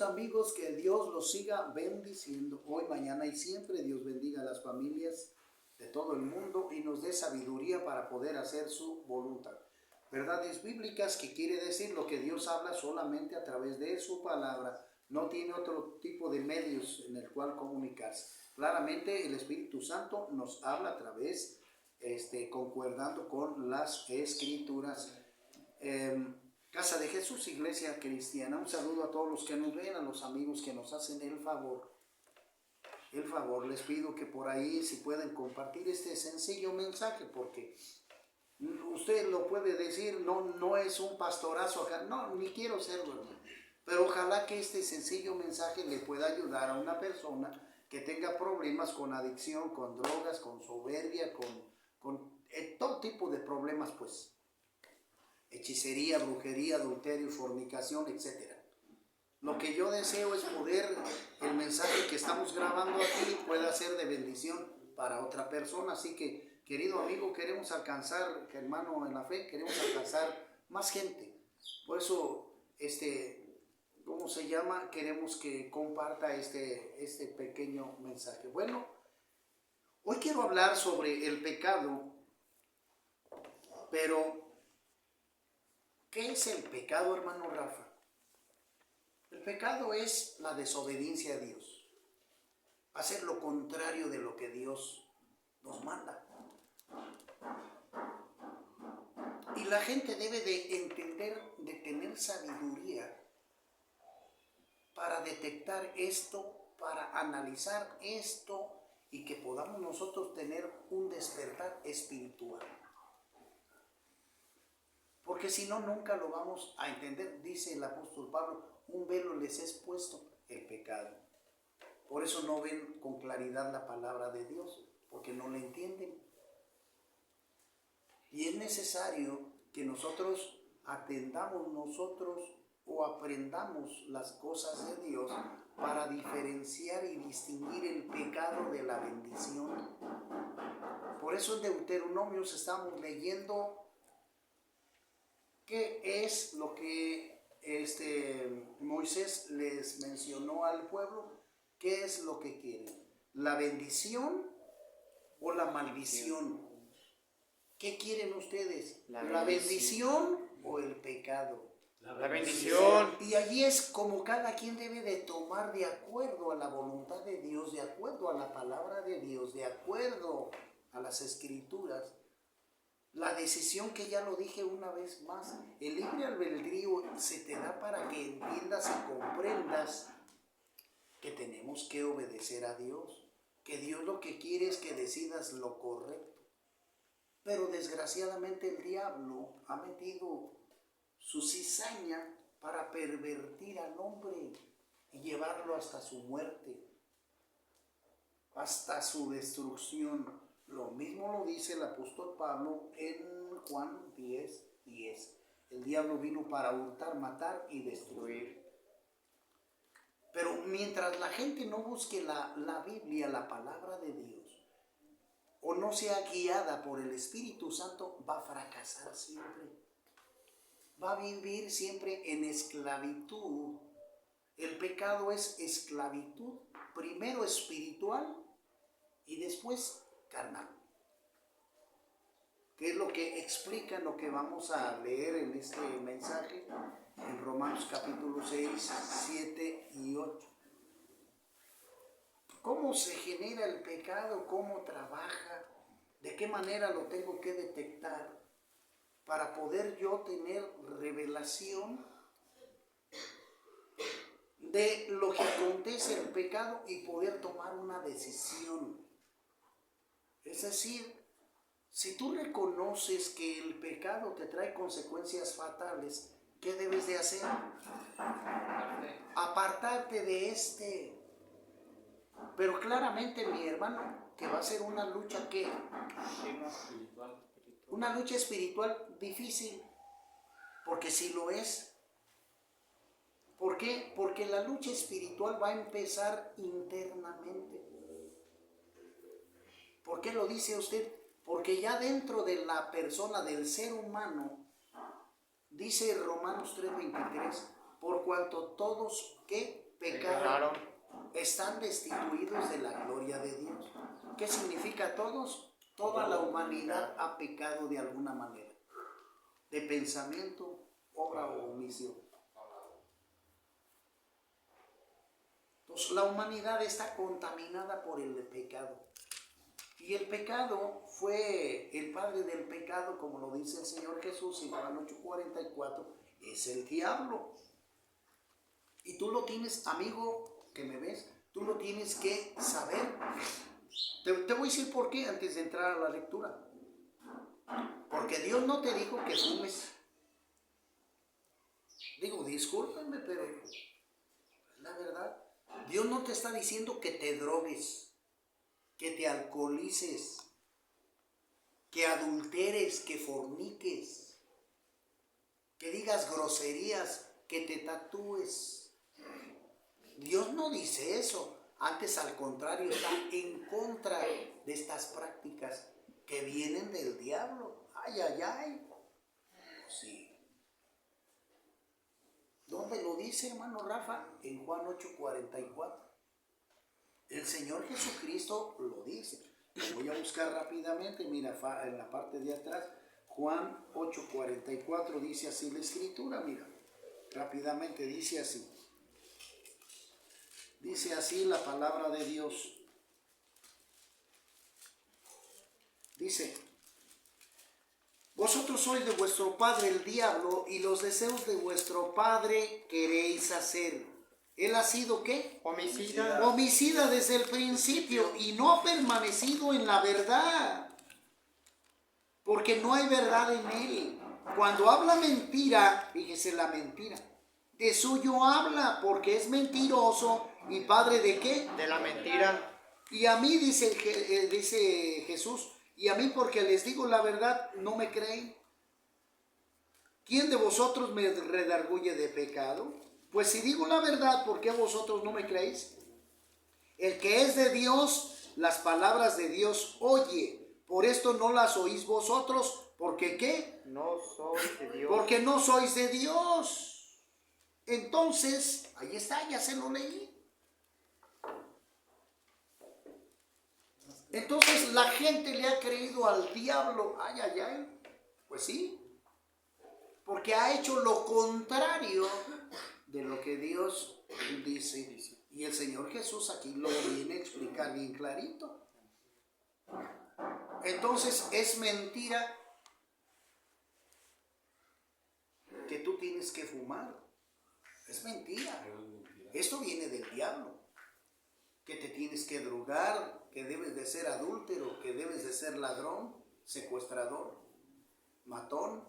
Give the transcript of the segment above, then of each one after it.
Amigos, que Dios los siga bendiciendo hoy, mañana y siempre. Dios bendiga a las familias de todo el mundo y nos dé sabiduría para poder hacer su voluntad. Verdades bíblicas, que quiere decir lo que Dios habla solamente a través de su palabra. No tiene otro tipo de medios en el cual comunicarse. Claramente el Espíritu Santo nos habla a través, concordando con las Escrituras. Casa de Jesús, Iglesia Cristiana, un saludo a todos los que nos ven, a los amigos que nos hacen el favor. Les pido que por ahí si pueden compartir este sencillo mensaje, porque usted lo puede decir, no es un pastorazo acá, no, ni quiero serlo, hermano. Pero ojalá que este sencillo mensaje le pueda ayudar a una persona que tenga problemas con adicción, con drogas, con soberbia, con todo tipo de problemas, pues. Hechicería, brujería, adulterio, fornicación, etc. Lo que yo deseo es poder, el mensaje que estamos grabando aquí pueda ser de bendición para otra persona. Así que, querido amigo, queremos alcanzar, hermano en la fe, queremos alcanzar más gente. Por eso, ¿cómo se llama? Queremos que comparta este pequeño mensaje. Bueno, hoy quiero hablar sobre el pecado, pero ¿qué es el pecado, hermano Rafa? El pecado es la desobediencia a Dios, hacer lo contrario de lo que Dios nos manda. Y la gente debe de entender, de tener sabiduría para detectar esto, para analizar esto y que podamos nosotros tener un despertar espiritual. Porque si no, nunca lo vamos a entender. Dice el apóstol Pablo, un velo les es puesto, el pecado. Por eso no ven con claridad la palabra de Dios, porque no la entienden. Y es necesario que nosotros atendamos o aprendamos las cosas de Dios para diferenciar y distinguir el pecado de la bendición. Por eso en Deuteronomios estamos leyendo qué es lo que Moisés les mencionó al pueblo, qué es lo que quieren, la bendición o la maldición. ¿Qué quieren ustedes? ¿La bendición o el pecado? La bendición. Y allí es como cada quien debe de tomar de acuerdo a la voluntad de Dios, de acuerdo a la palabra de Dios, de acuerdo a las Escrituras. La decisión, que ya lo dije una vez más, el libre albedrío se te da para que entiendas y comprendas que tenemos que obedecer a Dios, que Dios lo que quiere es que decidas lo correcto. Pero desgraciadamente el diablo ha metido su cizaña para pervertir al hombre y llevarlo hasta su muerte, hasta su destrucción. Lo mismo lo dice el apóstol Pablo en Juan 10:10. El diablo vino para hurtar, matar y destruir. Pero mientras la gente no busque la Biblia, la palabra de Dios, o no sea guiada por el Espíritu Santo, va a fracasar siempre. Va a vivir siempre en esclavitud. El pecado es esclavitud, primero espiritual y después carnal. ¿Qué es lo que explica lo que vamos a leer en este mensaje? En Romanos capítulo 6, 7 y 8. ¿Cómo se genera el pecado? ¿Cómo trabaja? ¿De qué manera lo tengo que detectar para poder yo tener revelación de lo que acontece el pecado y poder tomar una decisión? Es decir, si tú reconoces que el pecado te trae consecuencias fatales, ¿qué debes de hacer? Apartarte de este. Pero claramente, mi hermano, que va a ser una lucha, ¿qué? Una lucha espiritual difícil, porque si lo es. ¿Por qué? Porque la lucha espiritual va a empezar internamente. ¿Por qué lo dice usted? Porque ya dentro de la persona, del ser humano, dice Romanos 3:23, por cuanto todos, ¿qué? pecado, están destituidos de la gloria de Dios. ¿Qué significa todos? Toda la humanidad ha pecado de alguna manera, de pensamiento, obra o omisión. Entonces la humanidad está contaminada por el pecado. Y el pecado fue el padre del pecado, como lo dice el Señor Jesús en Juan 8:44, es el diablo. Y tú lo tienes, amigo que me ves, tú lo tienes que saber. Te voy a decir por qué antes de entrar a la lectura. Porque Dios no te dijo que fumes. Digo, discúlpenme, pero es la verdad. Dios no te está diciendo que te drogues, que te alcoholices, que adulteres, que forniques, que digas groserías, que te tatúes. Dios no dice eso. Antes, al contrario, está en contra de estas prácticas que vienen del diablo. Ay, ay, ay. Sí. ¿Dónde lo dice, hermano Rafa? En Juan 8:44. El Señor Jesucristo lo dice. Lo voy a buscar rápidamente. Mira, en la parte de atrás, Juan 8:44 dice así la Escritura. Mira, rápidamente dice así. Dice así la palabra de Dios. Dice: vosotros sois de vuestro padre el diablo, y los deseos de vuestro padre queréis hacer. ¿Él ha sido qué? Homicida. Homicida desde el principio, y no ha permanecido en la verdad, porque no hay verdad en él. Cuando habla mentira, fíjese la mentira, de suyo habla, porque es mentiroso y padre de ¿qué? De la mentira. Y a mí, dice Jesús, y a mí porque les digo la verdad, no me creen. ¿Quién de vosotros me redarguye de pecado? Pues si digo la verdad, ¿por qué vosotros no me creéis? El que es de Dios, las palabras de Dios oye. Por esto no las oís vosotros, ¿porque qué? No sois de Dios. Porque no sois de Dios. Entonces, ahí está, ya se lo leí. Entonces la gente le ha creído al diablo. Ay, ay, ay. Pues sí. Porque ha hecho lo contrario de lo que Dios dice. Y el Señor Jesús aquí lo viene a explicar bien clarito. Entonces es mentira que tú tienes que fumar. Es mentira. Esto viene del diablo. Que te tienes que drogar, que debes de ser adúltero, que debes de ser ladrón, secuestrador, matón.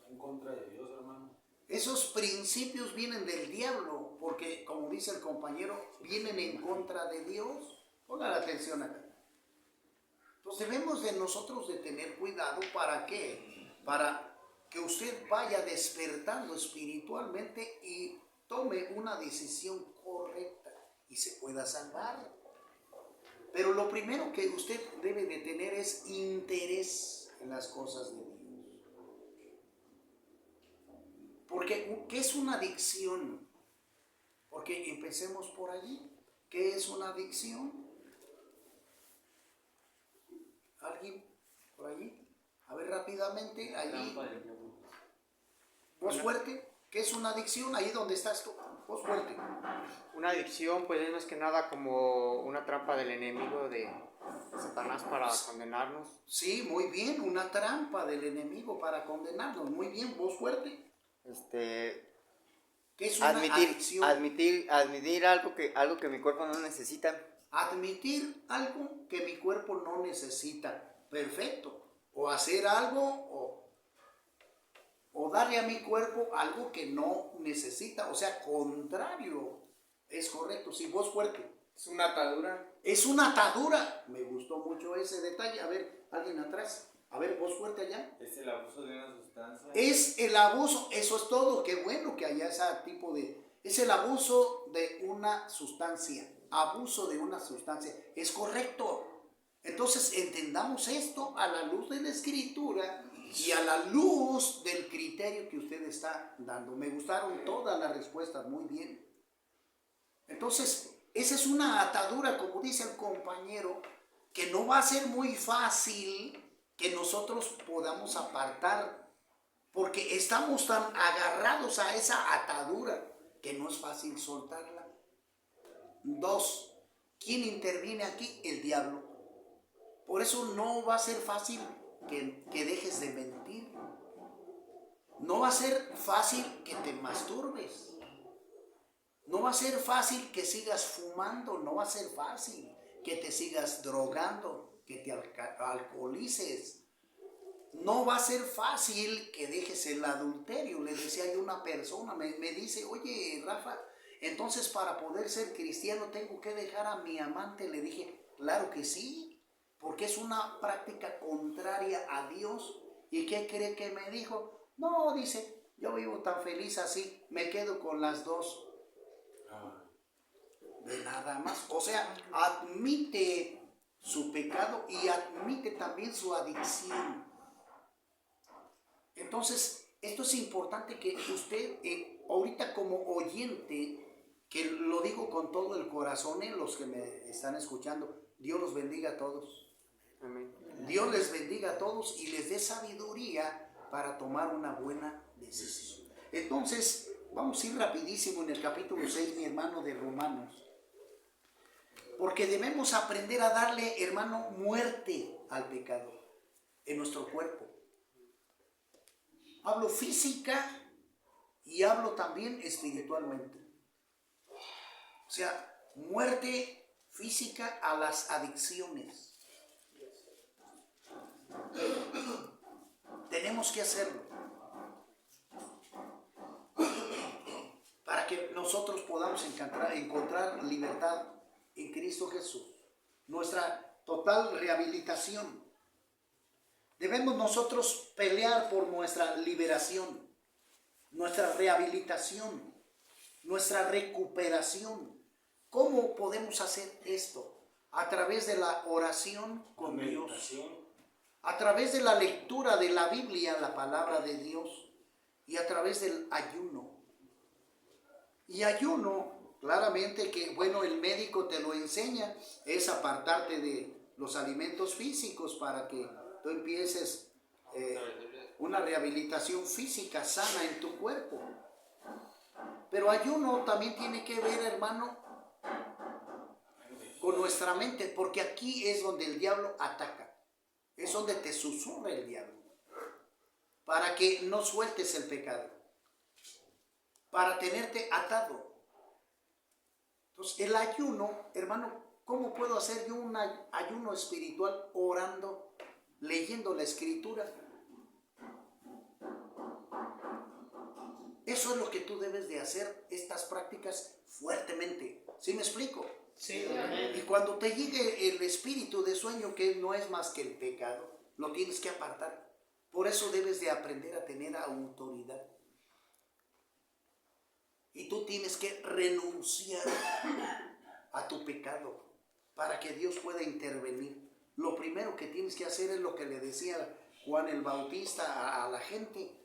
En contra de Dios, hermano. Esos principios vienen del diablo, porque como dice el compañero, vienen en contra de Dios. Pongan atención acá. Entonces debemos de nosotros de tener cuidado. ¿Para qué? Para que usted vaya despertando espiritualmente y tome una decisión correcta y se pueda salvar. Pero lo primero que usted debe de tener es interés en las cosas de Dios. Porque, ¿qué es una adicción? Porque empecemos por allí. ¿Qué es una adicción? ¿Alguien por allí? A ver rápidamente, allí. Voz fuerte. ¿Qué es una adicción? Ahí donde estás tú. Voz fuerte. Una adicción, pues es más que nada como una trampa del enemigo de Satanás para condenarnos. Sí, muy bien. Una trampa del enemigo para condenarnos. Muy bien, voz fuerte. ¿Qué es una adicción? Admitir algo que mi cuerpo no necesita. Admitir algo que mi cuerpo no necesita. Perfecto. O hacer algo o darle a mi cuerpo algo que no necesita. O sea, contrario. Es correcto. Sí, voz fuerte. Es una atadura. Es una atadura. Me gustó mucho ese detalle. A ver, alguien atrás. A ver, voz fuerte allá. Es el abuso de una sustancia. Es el abuso, eso es todo. Qué bueno que haya ese tipo de... Es el abuso de una sustancia. Abuso de una sustancia. Es correcto. Entonces entendamos esto a la luz de la Escritura y a la luz del criterio que usted está dando. Me gustaron todas las respuestas, muy bien. Entonces, esa es una atadura, como dice el compañero, que no va a ser muy fácil que nosotros podamos apartar, porque estamos tan agarrados a esa atadura que no es fácil soltarla. 2. ¿Quién interviene aquí? El diablo. Por eso no va a ser fácil que dejes de mentir. No va a ser fácil que te masturbes. No va a ser fácil que sigas fumando. No va a ser fácil que te sigas drogando, que te alcoholices. No va a ser fácil que dejes el adulterio. Le decía yo a una persona, me dice, oye, Rafa, entonces para poder ser cristiano tengo que dejar a mi amante. Le dije, claro que sí, porque es una práctica contraria a Dios. ¿Y qué cree que me dijo? No, dice, yo vivo tan feliz así, me quedo con las dos. De nada más. O sea, admite su pecado y admite también su adicción. Entonces, esto es importante que usted, ahorita como oyente, que lo digo con todo el corazón, los que me están escuchando, Dios los bendiga a todos. Amén. Dios les bendiga a todos y les dé sabiduría para tomar una buena decisión. Entonces, vamos a ir rapidísimo en el capítulo 6, mi hermano, de Romanos. Porque debemos aprender a darle, hermano, muerte al pecado en nuestro cuerpo. Hablo física y hablo también espiritualmente. O sea, muerte física a las adicciones. Tenemos que hacerlo para que nosotros podamos encontrar libertad en Cristo Jesús. Nuestra total rehabilitación. Debemos nosotros pelear por nuestra liberación, nuestra rehabilitación, nuestra recuperación. ¿Cómo podemos hacer esto? A través de la oración con Dios, a través de la lectura de la Biblia, la palabra de Dios, y a través del ayuno. Y ayuno, claramente que, bueno, el médico te lo enseña, es apartarte de los alimentos físicos para que tú empieces una rehabilitación física sana en tu cuerpo. Pero ayuno también tiene que ver, hermano, con nuestra mente, porque aquí es donde el diablo ataca, es donde te susurra el diablo, para que no sueltes el pecado, para tenerte atado. Entonces, el ayuno, hermano, ¿cómo puedo hacer yo un ayuno espiritual? Orando, leyendo la Escritura. Eso es lo que tú debes de hacer, estas prácticas fuertemente. ¿Sí me explico? Sí. Y cuando te llegue el espíritu de sueño, que no es más que el pecado, lo tienes que apartar. Por eso debes de aprender a tener autoridad. Y tú tienes que renunciar a tu pecado para que Dios pueda intervenir. Lo primero que tienes que hacer es lo que le decía Juan el Bautista a la gente,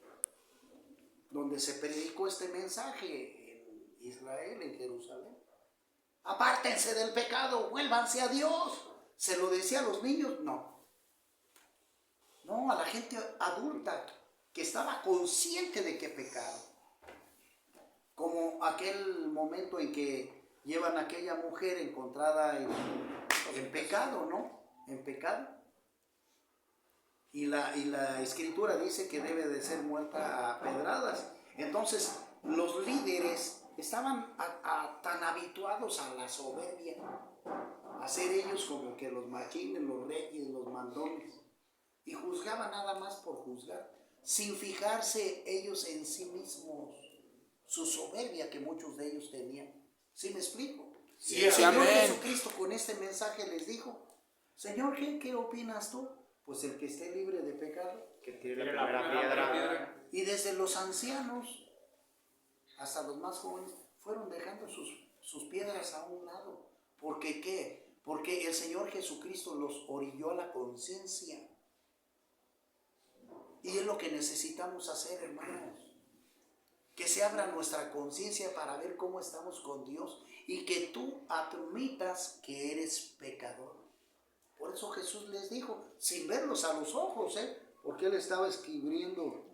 donde se predicó este mensaje en Israel, en Jerusalén. Apártense del pecado, vuélvanse a Dios. ¿Se lo decía a los niños? No. No, a la gente adulta que estaba consciente de que pecaba. Como aquel momento en que llevan a aquella mujer encontrada en pecado, ¿no? En pecado. Y la Escritura dice que debe de ser muerta a pedradas. Entonces, los líderes estaban tan habituados a la soberbia, a ser ellos como que los machines, los reyes, los mandones, y juzgaban nada más por juzgar, sin fijarse ellos en sí mismos, su soberbia que muchos de ellos tenían. ¿Sí me explico? Sí, El Señor amén. Jesucristo con este mensaje les dijo, Señor, ¿qué opinas tú? Pues el que esté libre de pecado. Que tire la primera piedra. Y desde los ancianos hasta los más jóvenes fueron dejando sus piedras a un lado. ¿Por qué qué? Porque el Señor Jesucristo los orilló a la conciencia. Y es lo que necesitamos hacer, hermanos. que se abra nuestra conciencia para ver cómo estamos con Dios y que tú admitas que eres pecador. Por eso Jesús les dijo, sin verlos a los ojos, porque él estaba escribiendo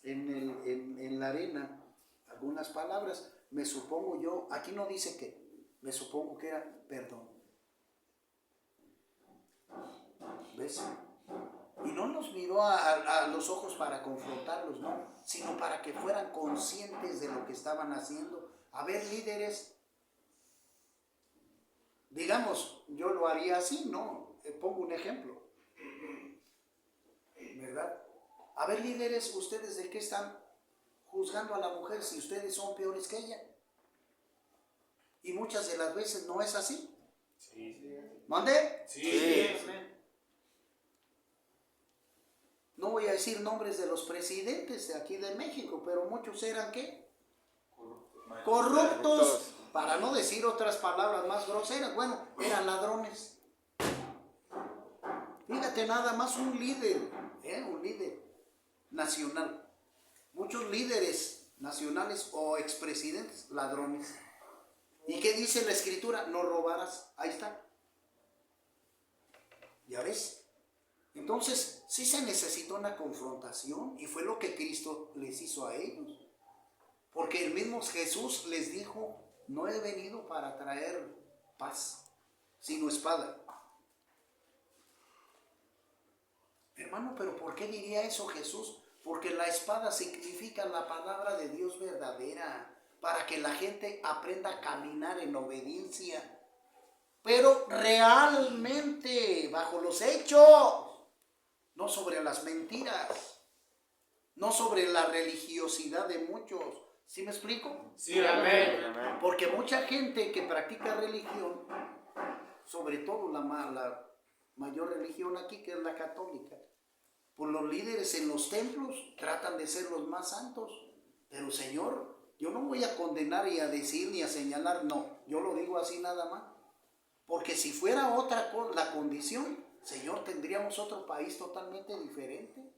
en la arena algunas palabras. Me supongo yo, aquí no dice que, me supongo que era perdón. ¿Ves? Y no nos miró a los ojos para confrontarlos, no, sino para que fueran conscientes de lo que estaban haciendo. A ver, líderes, digamos, yo lo haría así, ¿no? Pongo un ejemplo, ¿verdad? A ver, líderes, ¿ustedes de qué están juzgando a la mujer si ustedes son peores que ella? Y muchas de las veces no es así. Sí. ¿Mande? Sí. No voy a decir nombres de los presidentes de aquí de México, pero muchos eran ¿qué? Corruptos, para no decir otras palabras más groseras. Bueno, eran ladrones. Fíjate nada más un líder nacional. Muchos líderes nacionales o expresidentes, ladrones. ¿Y qué dice la escritura? No robarás. Ahí está. ¿Ya ves? Entonces, sí se necesitó una confrontación y fue lo que Cristo les hizo a ellos. Porque el mismo Jesús les dijo, no he venido para traer paz, sino espada. Hermano, pero ¿por qué diría eso Jesús? Porque la espada significa la palabra de Dios verdadera, para que la gente aprenda a caminar en obediencia, pero realmente bajo los hechos. No sobre las mentiras, no sobre la religiosidad de muchos. ¿Sí me explico? Sí, amén. Porque mucha gente que practica religión, sobre todo la mayor religión aquí, que es la católica, pues los líderes en los templos tratan de ser los más santos. Pero Señor, yo no voy a condenar y a decir ni a señalar, no, yo lo digo así nada más. Porque si fuera otra la condición, Señor, tendríamos otro país totalmente diferente.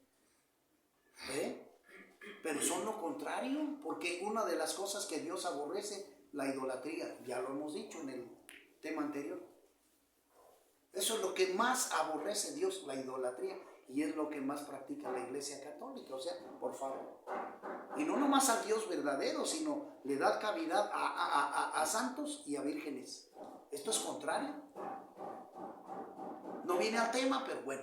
Pero son lo contrario, porque una de las cosas que Dios aborrece, la idolatría, ya lo hemos dicho en el tema anterior. Eso es lo que más aborrece Dios, la idolatría, y es lo que más practica la Iglesia Católica, o sea, por favor. Y no nomás al Dios verdadero, sino le da cavidad a santos y a vírgenes. Esto es contrario. No viene al tema, pero bueno.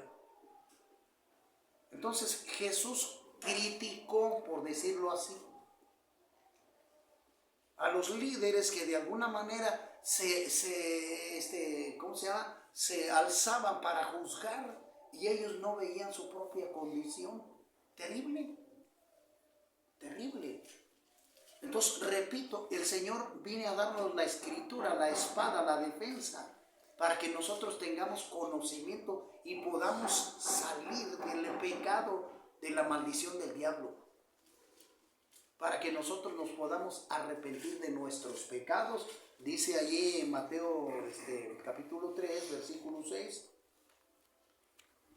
Entonces Jesús criticó, por decirlo así, a los líderes que de alguna manera se alzaban para juzgar y ellos no veían su propia condición. Terrible, terrible. Entonces, repito, el Señor viene a darnos la escritura, la espada, la defensa, para que nosotros tengamos conocimiento y podamos salir del pecado, de la maldición del diablo, para que nosotros nos podamos arrepentir de nuestros pecados. Dice allí en Mateo capítulo 3, versículo 6,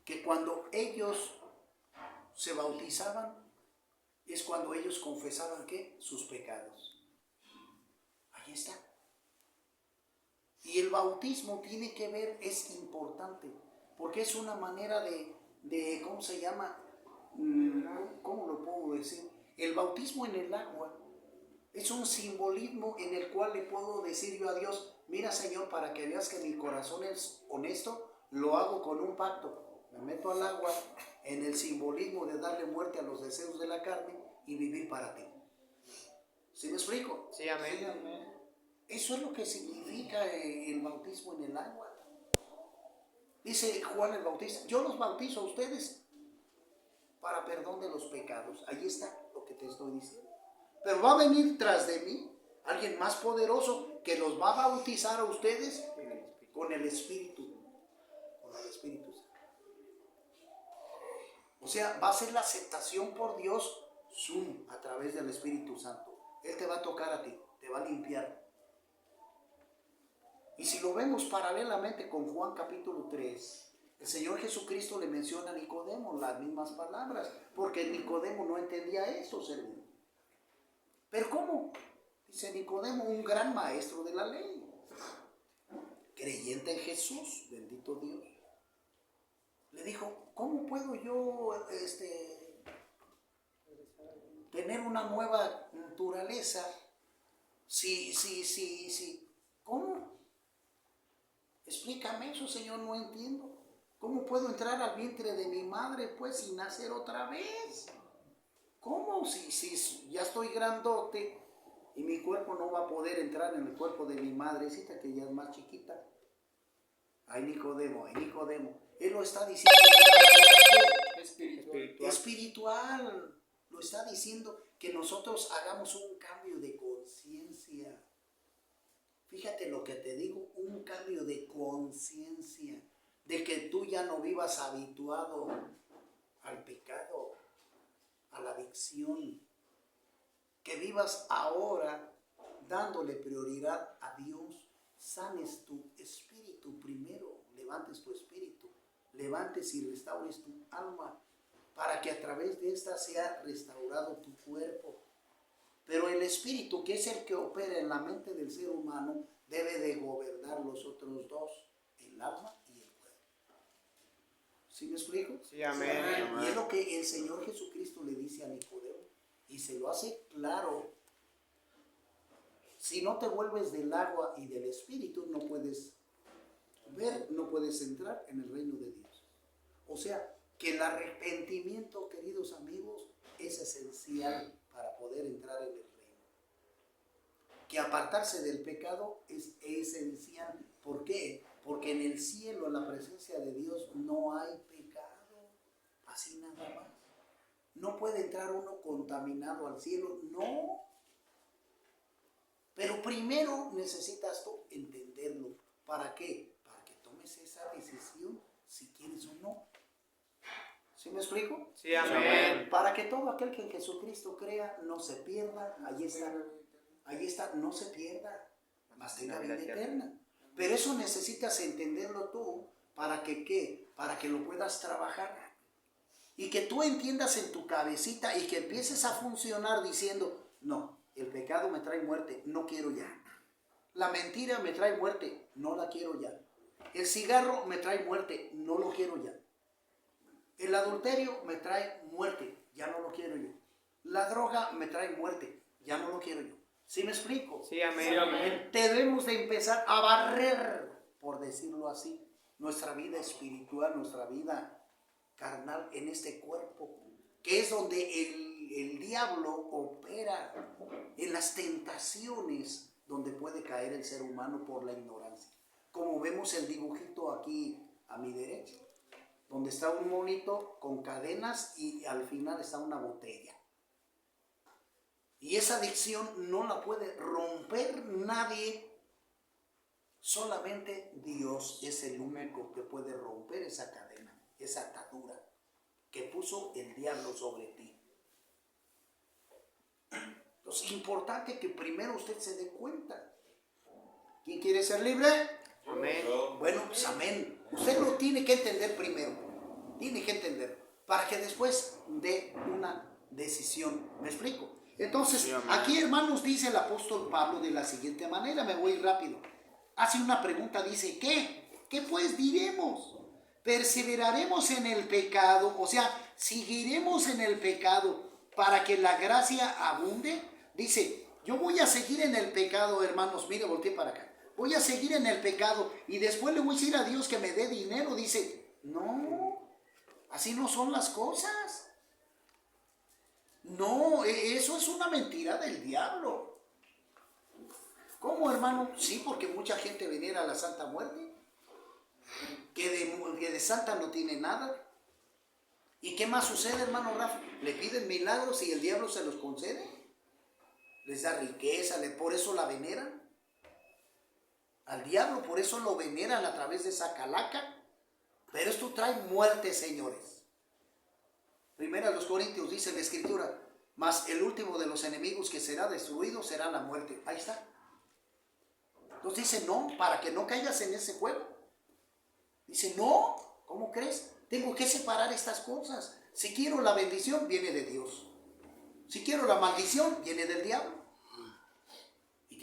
que cuando ellos se bautizaban, es cuando ellos confesaban ¿qué? Sus pecados. Ahí está. Y el bautismo tiene que ver, es importante, porque es una manera de ¿cómo se llama? ¿Cómo lo puedo decir? El bautismo en el agua es un simbolismo en el cual le puedo decir yo a Dios, mira Señor, para que veas que mi corazón es honesto, lo hago con un pacto. Me meto al agua en el simbolismo de darle muerte a los deseos de la carne y vivir para ti. ¿Sí me explico? Sí, amén. Sí, amén. Eso es lo que significa el bautismo en el agua. Dice Juan el Bautista, yo los bautizo a ustedes para perdón de los pecados. Ahí está lo que te estoy diciendo. Pero va a venir tras de mí alguien más poderoso que los va a bautizar a ustedes con el Espíritu. Con el Espíritu Santo. O sea, va a ser la aceptación por Dios a través del Espíritu Santo. Él te va a tocar a ti, te va a limpiar. Y si lo vemos paralelamente con Juan capítulo 3, el Señor Jesucristo le menciona a Nicodemo las mismas palabras, porque Nicodemo no entendía eso, hermano. ¿Pero cómo? Dice Nicodemo, un gran maestro de la ley, creyente en Jesús, bendito Dios. Le dijo, ¿cómo puedo yo tener una nueva naturaleza? Sí. ¿Cómo? Explícame eso, Señor, no entiendo. ¿Cómo puedo entrar al vientre de mi madre, pues, y nacer otra vez? ¿Cómo? Si ya estoy grandote y mi cuerpo no va a poder entrar en el cuerpo de mi madrecita, que ya es más chiquita. Ay, Nicodemo. Él lo está diciendo de una manera espiritual. Lo está diciendo que nosotros hagamos un cambio de conciencia. Fíjate lo que te digo, un cambio de conciencia. De que tú ya no vivas habituado al pecado, a la adicción. Que vivas ahora dándole prioridad a Dios. Sanes tu espíritu primero, levantes tu espíritu, levantes y restaures tu alma, para que a través de esta sea restaurado tu cuerpo. Pero el espíritu, que es el que opera en la mente del ser humano, debe de gobernar los otros dos, el alma y el cuerpo. ¿Sí me explico? Sí, amén. Y es lo que el Señor Jesucristo le dice a Nicodemo, y se lo hace claro. Si no te vuelves del agua y del espíritu, no puedes ver, no puedes entrar en el reino de Dios. O sea, que el arrepentimiento, queridos amigos, es esencial para poder entrar en el reino. Que apartarse del pecado es esencial. ¿Por qué? Porque en el cielo, en la presencia de Dios, no hay pecado. Así nada más. No puede entrar uno contaminado al cielo, no. Pero primero necesitas tú entenderlo. ¿Para qué? Para que tomes esa decisión si quieres o no. ¿Sí me explico? Sí, amén. Para que todo aquel que en Jesucristo crea no se pierda. Ahí está, no se pierda, mas tenga vida eterna. Pero eso necesitas entenderlo tú. ¿Para que qué? Para que lo puedas trabajar. Y que tú entiendas en tu cabecita y que empieces a funcionar diciendo, no, el pecado me trae muerte, no quiero ya. La mentira me trae muerte, no la quiero ya. El cigarro me trae muerte, no lo quiero ya. El adulterio me trae muerte, ya no lo quiero yo. La droga me trae muerte, ya no lo quiero yo. ¿Sí me explico? Sí, amén. Sí, amén. Debemos de empezar a barrer, por decirlo así, nuestra vida espiritual, nuestra vida carnal en este cuerpo, que es donde el diablo opera, en las tentaciones donde puede caer el ser humano por la ignorancia. Como vemos el dibujito aquí a mi derecha, donde está un monito con cadenas y al final está una botella. Y esa adicción no la puede romper nadie, solamente Dios es el único que puede romper esa cadena, esa atadura que puso el diablo sobre ti. Entonces es importante que primero usted se dé cuenta. ¿Quién quiere ser libre? Amén. Bueno, pues amén. Usted lo tiene que entender primero. Tiene que entender. Para que después dé una decisión. ¿Me explico? Entonces, Sí, amén. aquí, hermanos, dice el apóstol Pablo de la siguiente manera. Me voy rápido. Hace una pregunta, dice, ¿qué? ¿Qué pues diremos? ¿Perseveraremos en el pecado? O sea, ¿seguiremos en el pecado para que la gracia abunde? Dice, yo voy a seguir en el pecado, hermanos. Mire, volteé para acá. Voy a seguir en el pecado y después le voy a decir a Dios que me dé dinero. Dice, no, así no son las cosas. No, eso es una mentira del diablo. ¿Cómo, hermano? Sí, porque mucha gente viniera a la Santa Muerte, que de santa no tiene nada. ¿Y qué más sucede, hermano Rafa? Le piden milagros y el diablo se los concede. Les da riqueza, por eso la veneran. Al diablo, por eso lo veneran a través de esa calaca. Pero esto trae muerte, señores. Primera de los Corintios dice la Escritura, mas el último de los enemigos que será destruido será la muerte. Ahí está. Entonces dice, no, para que no caigas en ese juego. Dice, no, ¿cómo crees? Tengo que separar estas cosas. Si quiero la bendición, viene de Dios. Si quiero la maldición, viene del diablo.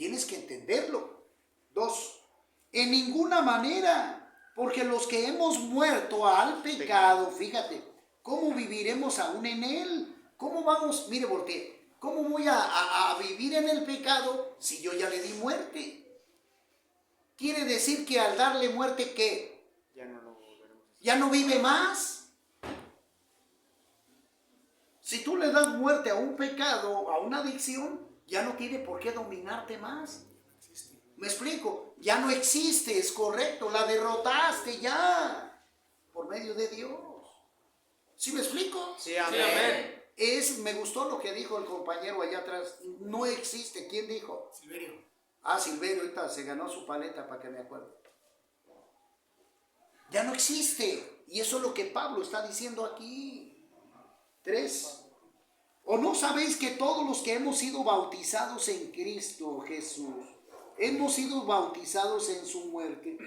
tienes que entenderlo. 2, en ninguna manera, porque los que hemos muerto al pecado, fíjate, ¿cómo viviremos aún en él? ¿Cómo vamos? Mire, volteé. ¿Cómo voy a vivir en el pecado si yo ya le di muerte? Quiere decir que al darle muerte, ¿qué? Ya no lo volveremos a hacer. Ya no vive más. Si tú le das muerte a un pecado, a una adicción, ya no tiene por qué dominarte más. ¿Me explico? Ya no existe, es correcto, la derrotaste ya por medio de Dios. ¿Sí me explico? Sí, amén. Me gustó lo que dijo el compañero allá atrás. No existe. ¿Quién dijo? Silverio. Silverio, ahorita se ganó su paleta para que me acuerde. Ya no existe. Y eso es lo que Pablo está diciendo aquí. 3. ¿O no sabéis que todos los que hemos sido bautizados en Cristo Jesús, hemos sido bautizados en su muerte?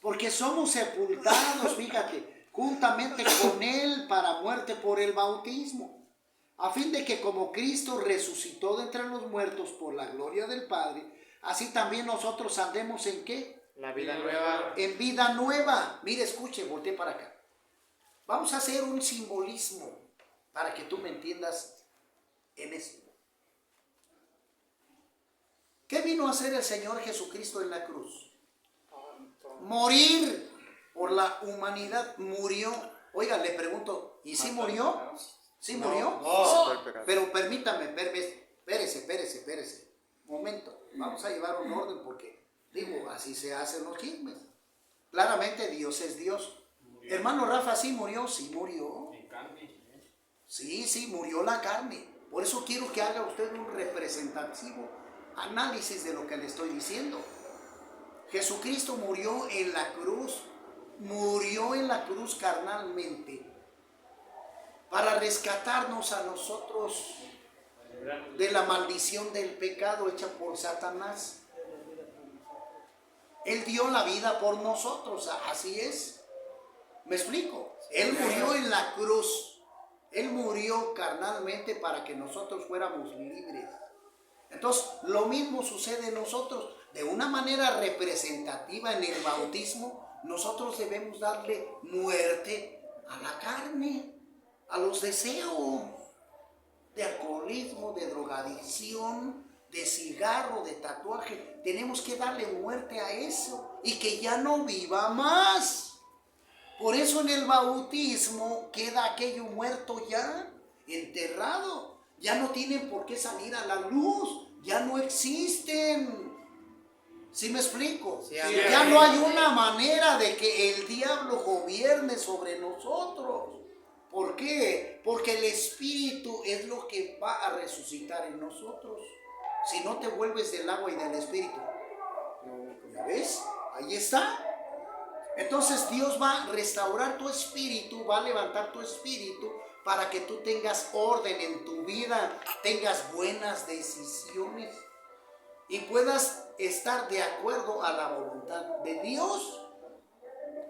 Porque somos sepultados, fíjate, juntamente con él para muerte por el bautismo, a fin de que como Cristo resucitó de entre los muertos por la gloria del Padre, así también nosotros andemos en ¿qué? La vida nueva. En vida nueva. Mire, escuche, volteé para acá. Vamos a hacer un simbolismo para que tú me entiendas en esto. ¿Qué vino a hacer el Señor Jesucristo en la cruz? Morir por la humanidad. Murió. Oiga, le pregunto, ¿y si murió? ¿Sí murió? Pero permítame, espérese. Momento, vamos a llevar un orden porque, digo, así se hacen los chismes. Claramente Dios es Dios. Murió. Hermano Rafa, ¿sí murió? Sí murió. En carne. Sí, murió la carne. Por eso quiero que haga usted un representativo análisis de lo que le estoy diciendo. Jesucristo murió en la cruz carnalmente para rescatarnos a nosotros de la maldición del pecado hecha por Satanás. Él dio la vida por nosotros, así es. ¿Me explico? Él murió en la cruz. Él murió carnalmente para que nosotros fuéramos libres. Entonces, lo mismo sucede en nosotros. De una manera representativa en el bautismo, nosotros debemos darle muerte a la carne, a los deseos de alcoholismo, de drogadicción, de cigarro, de tatuaje. Tenemos que darle muerte a eso y que ya no viva más. Por eso en el bautismo queda aquello muerto ya, enterrado. Ya no tienen por qué salir a la luz, ya no existen. ¿Sí me explico? Sí, ya no hay una manera de que el diablo gobierne sobre nosotros. ¿Por qué? Porque el Espíritu es lo que va a resucitar en nosotros. Si no te vuelves del agua y del Espíritu. ¿Ya ves? Ahí está. Entonces Dios va a restaurar tu espíritu, va a levantar tu espíritu para que tú tengas orden en tu vida, tengas buenas decisiones y puedas estar de acuerdo a la voluntad de Dios.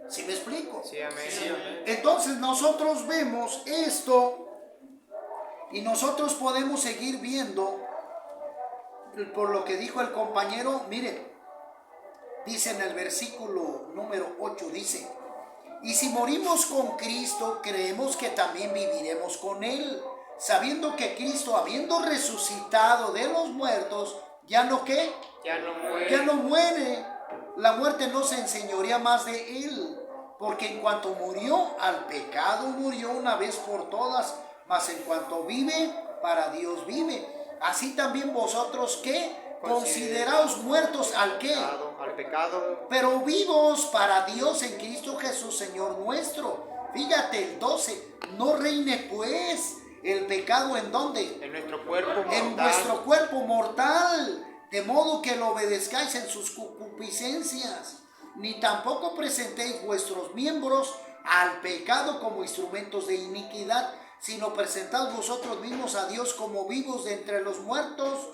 ¿Sí me explico? Sí, amén. Sí, amén. Entonces nosotros vemos esto y nosotros podemos seguir viendo por lo que dijo el compañero. Miren, dice en el versículo número 8, dice: y si morimos con Cristo, creemos que también viviremos con Él, sabiendo que Cristo, habiendo resucitado de los muertos, ¿ya no qué? Ya no muere. Ya no muere. La muerte no se enseñorea más de Él, porque en cuanto murió al pecado, murió una vez por todas, mas en cuanto vive, para Dios vive. Así también vosotros, ¿qué? Consideraos muertos al ¿qué? Al pecado. Pero vivos para Dios en Cristo Jesús, Señor nuestro. Fíjate el 12. No reine pues el pecado ¿en dónde? En nuestro cuerpo mortal. En vuestro cuerpo mortal. De modo que lo obedezcáis en sus concupiscencias. Ni tampoco presentéis vuestros miembros al pecado como instrumentos de iniquidad, sino presentad vosotros mismos a Dios como vivos de entre los muertos,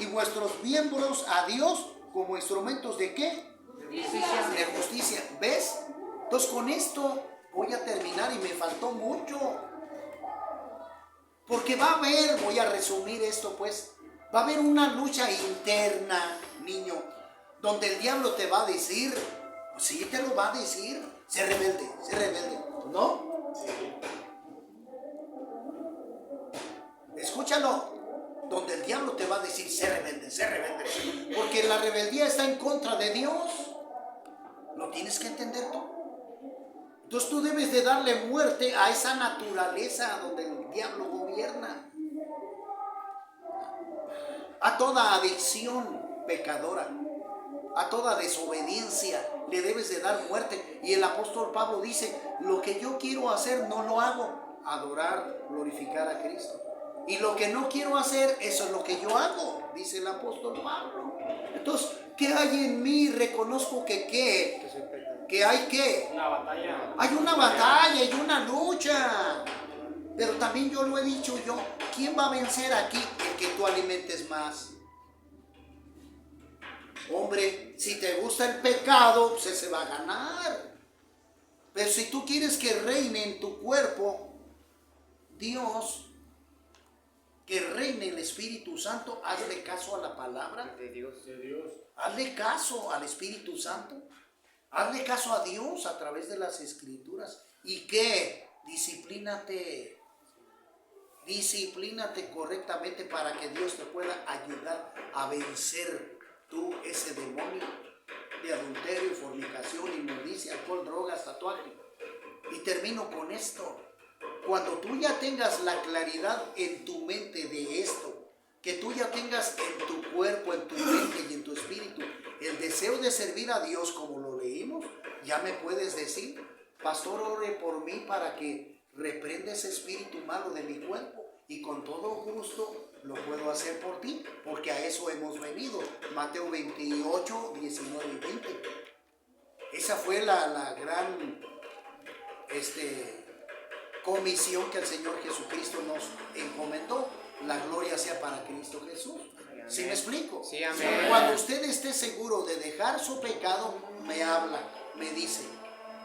y vuestros miembros a Dios como instrumentos ¿de qué? De justicia. ¿Ves? Entonces con esto voy a terminar y me faltó mucho. Porque va a haber, voy a resumir esto pues, Va a haber una lucha interna, niño, donde el diablo te va a decir, sí te lo va a decir, sé rebelde, ¿no? Escúchalo, donde el diablo te va a decir, sé rebelde, porque la rebeldía está en contra de Dios. ¿Lo tienes que entender tú? Entonces tú debes de darle muerte a esa naturaleza donde el diablo gobierna. A toda adicción pecadora, a toda desobediencia, le debes de dar muerte. Y el apóstol Pablo dice, lo que yo quiero hacer no lo hago, adorar, glorificar a Cristo. Y lo que no quiero hacer, eso es lo que yo hago, dice el apóstol Pablo. Entonces, ¿qué hay en mí? Reconozco que hay ¿qué? Una batalla. Hay una batalla y una lucha. Pero también yo lo he dicho yo, ¿quién va a vencer aquí? El que tú alimentes más. Hombre, si te gusta el pecado, pues ese va a ganar. Pero si tú quieres que reine en tu cuerpo Dios, que reine el Espíritu Santo, hazle caso a la palabra. De Dios. Hazle caso al Espíritu Santo. Hazle caso a Dios a través de las Escrituras. ¿Y qué? Disciplínate. Disciplínate correctamente para que Dios te pueda ayudar a vencer tú ese demonio de adulterio, fornicación, inmundicia, alcohol, drogas, tatuaje. Y termino con esto. Cuando tú ya tengas la claridad en tu mente de esto, que tú ya tengas en tu cuerpo, en tu mente y en tu espíritu el deseo de servir a Dios como lo leímos, ya me puedes decir, pastor, ore por mí para que reprenda ese espíritu malo de mi cuerpo, y con todo gusto lo puedo hacer por ti, porque a eso hemos venido. Mateo 28, 19 y 20. Esa fue la gran comisión que el Señor Jesucristo nos encomendó. La gloria sea para Cristo Jesús. ¿Sí me explico? Sí, amén. Cuando usted esté seguro de dejar su pecado, me habla, me dice,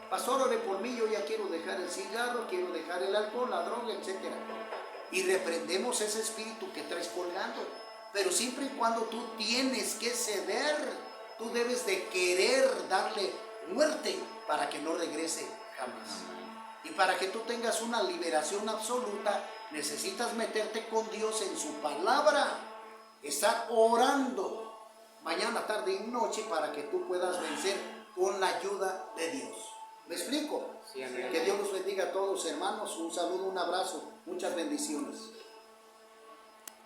pastor, ore por mí, yo ya quiero dejar el cigarro, quiero dejar el alcohol, la droga, etc. Y reprendemos ese espíritu que traes colgando. Pero siempre y cuando tú tienes que ceder, tú debes de querer darle muerte para que no regrese jamás. Y para que tú tengas una liberación absoluta, necesitas meterte con Dios en su palabra, estar orando mañana, tarde y noche para que tú puedas vencer con la ayuda de Dios. ¿Me explico? Sí, amén. Que Dios los bendiga a todos, hermanos. Un saludo, un abrazo, muchas bendiciones.